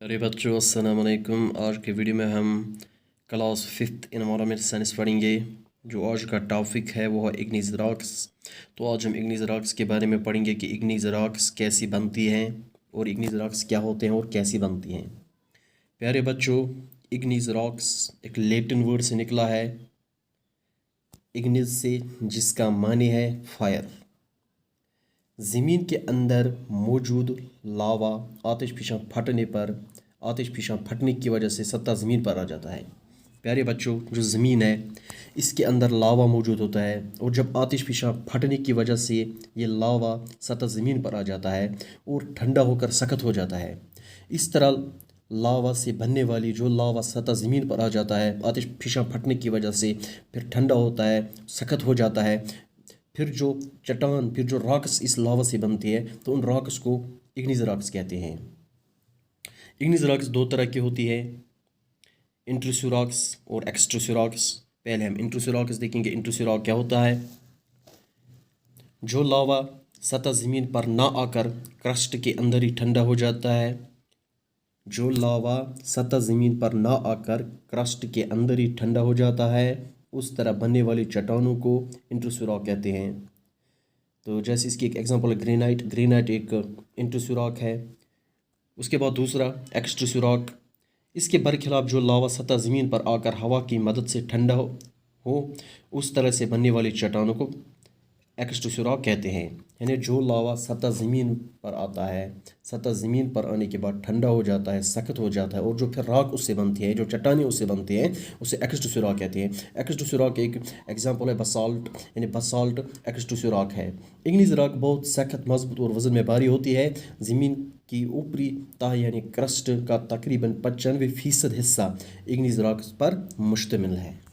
अरे बच्चों अस्सलाम वालेकुम। आज के वीडियो में हम क्लास 5th एनवायरनमेंट साइंस पढ़ेंगे। जो आज का टॉपिक है वो है इग्नीज रॉक्स। तो आज हम इग्नीज रॉक्स के बारे में पढ़ेंगे कि इग्नीज रॉक्स कैसी बनती हैं और इग्नीज रॉक्स क्या होते हैं और कैसी बनती हैं। प्यारे बच्चों, इग्नीज रॉक्स एक लैटिन वर्ड से निकला है, इग्निस से, जिसका माने है फायर। ज़मीन के अंदर मौजूद लावा आतिश फीशां फटने की वजह से सतह ज़मीन पर आ जाता है। प्यारे बच्चों, जो ज़मीन है इसके अंदर लावा मौजूद होता है और जब आतिश फीशां फटने की वजह से ये लावा सतह ज़मीन पर आ जाता है और ठंडा होकर सख्त हो जाता है। इस तरह लावा से बनने वाली जो लावा सतह ज़मीन पर आ जाता है आतिश फीशां फटने की वजह से, फिर ठंडा होता है, सख्त हो जाता है, फिर जो रॉक्स इस लावा से बनती है तो उन रॉक्स को इग्नीज रॉक्स कहते हैं। इग्नीज रॉक्स दो तरह की होती है, इंट्रूसिव रॉक्स और एक्सट्रूसिव रॉक्स। पहले हम इंट्रूसिव रॉक्स देखेंगे। इंट्रूसिव रॉक क्या होता है? जो लावा सतह ज़मीन पर ना आकर क्रस्ट के अंदर ही ठंडा हो जाता है, जो लावा सतह ज़मीन पर ना आकर क्रस्ट के अंदर ही ठंडा हो जाता है, उस तरह बनने वाली चट्टानों को इंट्रूसिव रॉक कहते हैं। तो जैसे इसकी एक एग्जांपल है ग्रेनाइट एक इंट्रूसिव रॉक है। उसके बाद दूसरा एक्सट्रूसिव रॉक, इसके बरखिलाफ जो लावा सतह ज़मीन पर आकर हवा की मदद से ठंडा हो उस तरह से बनने वाली चट्टानों को एक्सट्रूसिव रॉक कहते हैं। यानी जो लावा सतह ज़मीन पर आता है, सतह ज़मीन पर आने के बाद ठंडा हो जाता है, सख्त हो जाता है, और जो फिर रॉक उससे बनती है, जो चट्टानें उससे बनती हैं, उसे एक्सट्रूसिव रॉक कहते हैं। एक्सट्रूसिव रॉक एक एग्जांपल है बसाल्ट, यानी बसाल्ट एक्सट्रूसिव रॉक है। इग्नीज रॉक बहुत सख्त, मजबूत और वज़न में भारी होती है। ज़मीन की ऊपरी तह यानी क्रस्ट का तकरीबन 95% हिस्सा इग्नीज रॉक्स पर मुश्तमिल है।